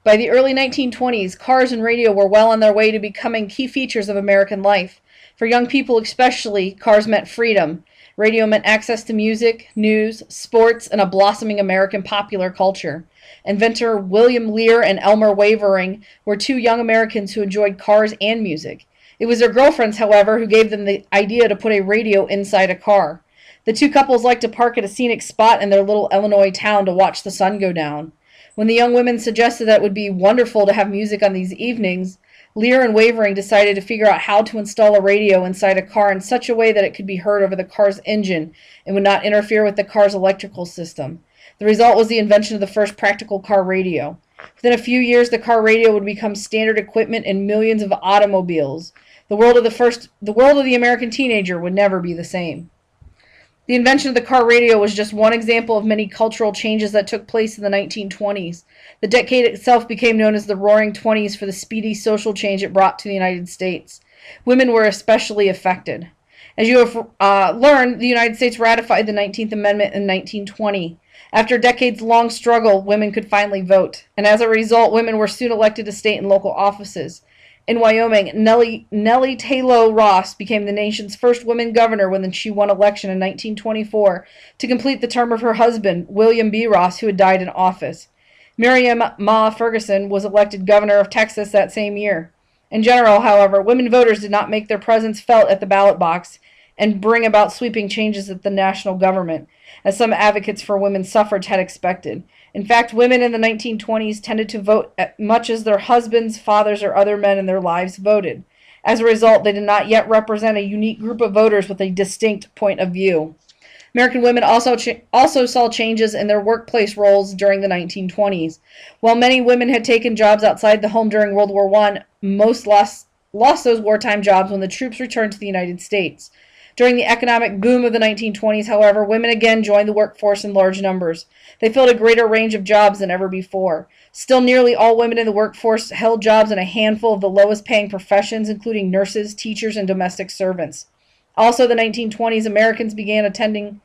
By the early 1920s, cars and radio were well on their way to becoming key features of American life. For young people especially, cars meant freedom. Radio meant access to music, news, sports, and a blossoming American popular culture. Inventor William Lear and Elmer Wavering were two young Americans who enjoyed cars and music. It was their girlfriends, however, who gave them the idea to put a radio inside a car. The two couples liked to park at a scenic spot in their little Illinois town to watch the sun go down. When the young women suggested that it would be wonderful to have music on these evenings, Lear and Wavering decided to figure out how to install a radio inside a car in such a way that it could be heard over the car's engine and would not interfere with the car's electrical system. The result was the invention of the first practical car radio. Within a few years, the car radio would become standard equipment in millions of automobiles. The world of the American teenager would never be the same. The invention of the car radio was just one example of many cultural changes that took place in the 1920s. The decade itself became known as the Roaring Twenties for the speedy social change it brought to the United States. Women were especially affected. As you have learned, the United States ratified the 19th Amendment in 1920. After a decades-long struggle, women could finally vote, and as a result, women were soon elected to state and local offices. In Wyoming, Nellie Taylor Ross became the nation's first woman governor when she won election in 1924 to complete the term of her husband, William B. Ross, who had died in office. Miriam Ma Ferguson was elected governor of Texas that same year. In general, however, women voters did not make their presence felt at the ballot box and bring about sweeping changes at the national government, as some advocates for women's suffrage had expected. In fact, women in the 1920s tended to vote as much as their husbands, fathers, or other men in their lives voted. As a result, they did not yet represent a unique group of voters with a distinct point of view. American women also saw changes in their workplace roles during the 1920s. While many women had taken jobs outside the home during World War I, most lost those wartime jobs when the troops returned to the United States. During the economic boom of the 1920s, however, women again joined the workforce in large numbers. They filled a greater range of jobs than ever before. Still, nearly all women in the workforce held jobs in a handful of the lowest-paying professions, including nurses, teachers, and domestic servants. Also, the 1920s, Americans began attending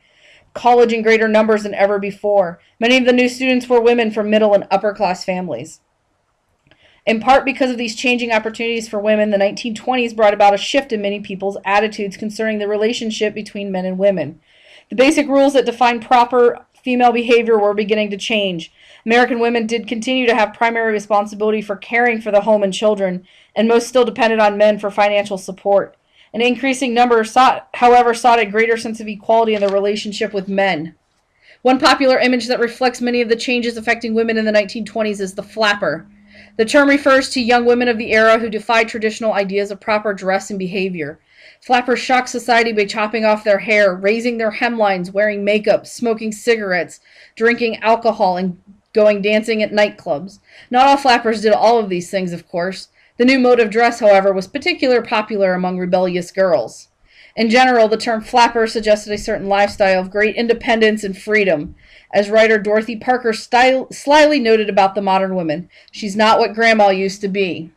college in greater numbers than ever before. Many of the new students were women from middle and upper-class families. In part because of these changing opportunities for women, the 1920s brought about a shift in many people's attitudes concerning the relationship between men and women. The basic rules that define proper female behavior were beginning to change. American women did continue to have primary responsibility for caring for the home and children, and most still depended on men for financial support. An increasing number sought a greater sense of equality in their relationship with men. One popular image that reflects many of the changes affecting women in the 1920s is the flapper. The term refers to young women of the era who defied traditional ideas of proper dress and behavior. Flappers shocked society by chopping off their hair, raising their hemlines, wearing makeup, smoking cigarettes, drinking alcohol, and going dancing at nightclubs. Not all flappers did all of these things, of course. The new mode of dress, however, was particularly popular among rebellious girls. In general, the term flapper suggested a certain lifestyle of great independence and freedom. As writer Dorothy Parker slyly noted about the modern woman, she's not what Grandma used to be.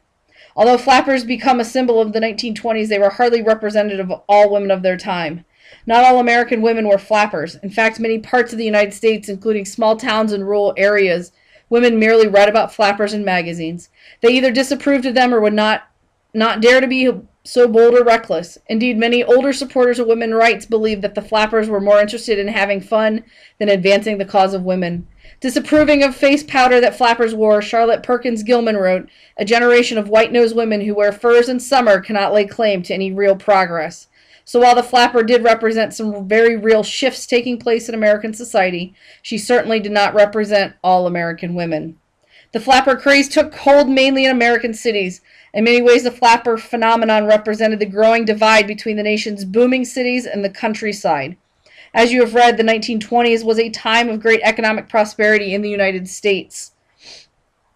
Although flappers become a symbol of the 1920s, they were hardly representative of all women of their time. Not all American women were flappers. In fact, many parts of the United States, including small towns and rural areas, women merely read about flappers in magazines. They either disapproved of them or would not dare to be so bold or reckless. Indeed, many older supporters of women's rights believed that the flappers were more interested in having fun than advancing the cause of women. Disapproving of face powder that flappers wore, Charlotte Perkins Gilman wrote, "A generation of white-nosed women who wear furs in summer cannot lay claim to any real progress." So while the flapper did represent some very real shifts taking place in American society, she certainly did not represent all American women. The flapper craze took hold mainly in American cities. In many ways, the flapper phenomenon represented the growing divide between the nation's booming cities and the countryside. As you have read, the 1920s was a time of great economic prosperity in the United States.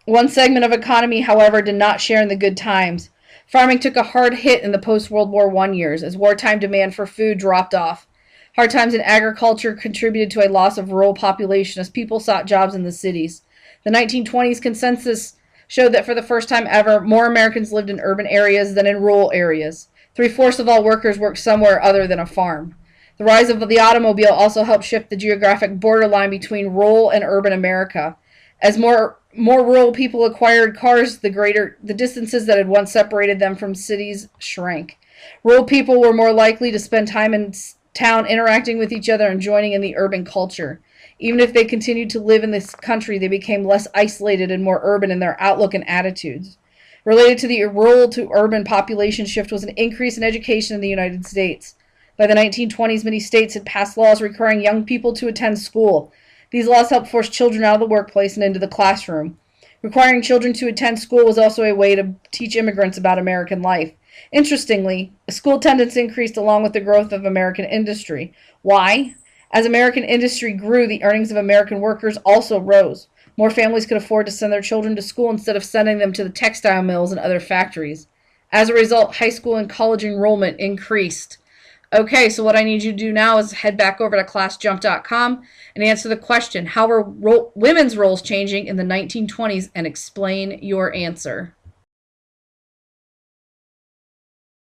One segment of economy, however, did not share in the good times. Farming took a hard hit in the post-World War I years as wartime demand for food dropped off. Hard times in agriculture contributed to a loss of rural population as people sought jobs in the cities. The 1920s consensus showed that for the first time ever, more Americans lived in urban areas than in rural areas. 3/4 of all workers worked somewhere other than a farm. The rise of the automobile also helped shift the geographic borderline between rural and urban America. As more rural people acquired cars, the distances that had once separated them from cities shrank. Rural people were more likely to spend time in town interacting with each other and joining in the urban culture. Even if they continued to live in this country, they became less isolated and more urban in their outlook and attitudes. Related to the rural to urban population shift was an increase in education in the United States. By the 1920s, many states had passed laws requiring young people to attend school. These laws helped force children out of the workplace and into the classroom. Requiring children to attend school was also a way to teach immigrants about American life. Interestingly, school attendance increased along with the growth of American industry. Why? As American industry grew, the earnings of American workers also rose. More families could afford to send their children to school instead of sending them to the textile mills and other factories. As a result, high school and college enrollment increased. Okay, so what I need you to do now is head back over to ClassJump.com and answer the question, how were women's roles changing in the 1920s, and explain your answer.